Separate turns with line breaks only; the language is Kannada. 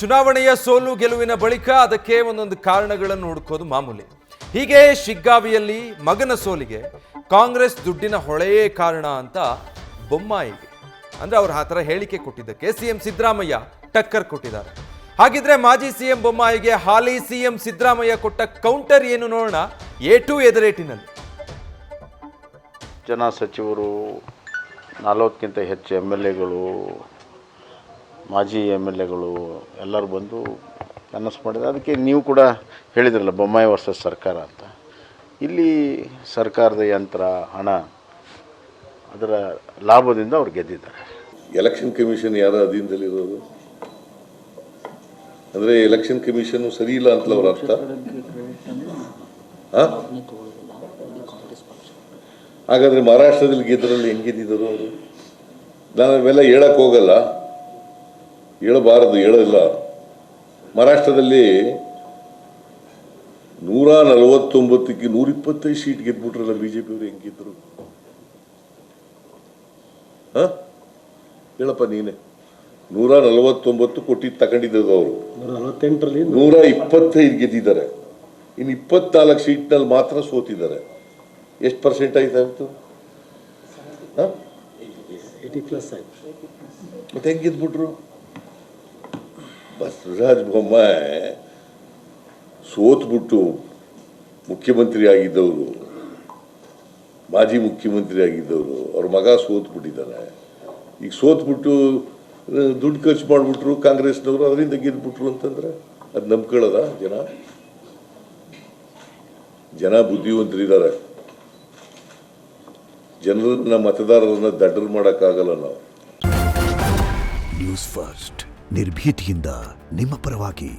ಚುನಾವಣೆಯ ಸೋಲು ಗೆಲುವಿನ ಬಳಿಕ ಅದಕ್ಕೆ ಒಂದೊಂದು ಕಾರಣಗಳನ್ನು ಹುಡುಕೋದು ಮಾಮೂಲಿ. ಹೀಗೆ ಶಿಗ್ಗಾವಿಯಲ್ಲಿ ಮಗನ ಸೋಲಿಗೆ ಕಾಂಗ್ರೆಸ್ ದುಡ್ಡಿನ ಹೊಳೆಯೇ ಕಾರಣ ಅಂತ ಬೊಮ್ಮಾಯಿಗೆ ಅಂದ್ರೆ ಅವ್ರ ಆ ಥರ ಹೇಳಿಕೆ ಕೊಟ್ಟಿದ್ದಕ್ಕೆ ಸಿಎಂ ಸಿದ್ದರಾಮಯ್ಯ ಟಕ್ಕರ್ ಕೊಟ್ಟಿದ್ದಾರೆ. ಹಾಗಿದ್ರೆ ಮಾಜಿ ಸಿಎಂ ಬೊಮ್ಮಾಯಿಗೆ ಹಾಲಿ ಸಿಎಂ ಸಿದ್ದರಾಮಯ್ಯ ಕೊಟ್ಟ ಕೌಂಟರ್ ಏನು ನೋಡೋಣ. A2 ಎದರೇಟಿನಲ್ಲಿ
ಜನ ಸಚಿವರು 40ಕ್ಕಿಂತ ಹೆಚ್ಚು MLAಗಳು ಮಾಜಿ MLAಗಳು ಎಲ್ಲರೂ ಬಂದು ಅನೌನ್ಸ್ ಮಾಡಿದ್ದಾರೆ. ಅದಕ್ಕೆ ನೀವು ಕೂಡ ಹೇಳಿದ್ರಲ್ಲ ಬೊಮ್ಮಾಯಿ ವರ್ಸಸ್ ಸರ್ಕಾರ ಅಂತ. ಇಲ್ಲಿ ಸರ್ಕಾರದ ಯಂತ್ರ ಹಣ ಅದರ ಲಾಭದಿಂದ ಅವ್ರು ಗೆದ್ದಿದ್ದಾರೆ.
ಎಲೆಕ್ಷನ್ ಕಮಿಷನ್ ಯಾರ ಅಧೀನದಲ್ಲಿರೋದು? ಅಂದರೆ ಎಲೆಕ್ಷನ್ ಕಮಿಷನ್ ಸರಿ ಇಲ್ಲ ಅಂತಲ್ಲ ಅವ್ರ ಅರ್ಥ. ಹಾಗಾದರೆ ಮಹಾರಾಷ್ಟ್ರದಲ್ಲಿ ಗೆದ್ದರಲ್ಲಿ ಹೆಂಗೆ ಗೆದ್ದಿದ್ದರು ಅವರು? ನಾನು ಅವೆಲ್ಲ ಹೇಳಕ್ಕೆ ಹೋಗಲ್ಲ, ಹೇಳಬಾರದು, ಹೇಳಲ್ಲ. ಮಹಾರಾಷ್ಟ್ರದಲ್ಲಿ 149ಕ್ಕೆ 125 ಸೀಟ್ ಗೆದ್ಬಿಟ್ರಲ್ಲ BJP ಅವರು. ಹೆಂಗಿದ್ರು ಹೇಳಪ್ಪ ನೀನೆ. 149 ಕೊಟ್ಟಿದ್ದು ತಗೊಂಡಿದ್ದು ಅವರು 125 ಗೆದ್ದಿದ್ದಾರೆ. ಇನ್ನು 24 ಸೀಟ್ನಲ್ಲಿ ಮಾತ್ರ ಸೋತಿದ್ದಾರೆ. ಎಷ್ಟು % ಆಯ್ತಾಯ್ತು?
80+ ಆಯ್ತು.
ಮತ್ತೆ ಹೆಂಗೆ ಗೆದ್ಬಿಟ್ರು? ಬಸವರಾಜ ಬೊಮ್ಮಾಯಿ ಸೋತ್ಬಿಟ್ಟು ಮುಖ್ಯಮಂತ್ರಿ ಆಗಿದ್ದವರು, ಮಾಜಿ ಮುಖ್ಯಮಂತ್ರಿ ಆಗಿದ್ದವರು, ಅವ್ರ ಮಗ ಸೋತ್ಬಿಟ್ಟಿದ್ದಾರೆ. ಈಗ ಸೋತ್ಬಿಟ್ಟು ದುಡ್ಡು ಖರ್ಚು ಮಾಡಿಬಿಟ್ರು ಕಾಂಗ್ರೆಸ್ನವರು, ಅದರಿಂದ ಗೆದ್ಬಿಟ್ರು ಅಂತಂದ್ರೆ ಅದು ನಂಬ್ಕೊಳ್ಳೋದ ಜನ? ಜನ ಬುದ್ಧಿವಂತರಿದ್ದಾರೆ. ಜನರನ್ನ ಮತದಾರರನ್ನ ದಡ್ಡರು ಮಾಡೋಕ್ಕಾಗಲ್ಲ ನಾವು.
ನ್ಯೂಸ್ ಫಸ್ಟ್ ನಿರ್ಭೀತಿಯಿಂದ ನಿಮ್ಮ ಪರವಾಗಿ.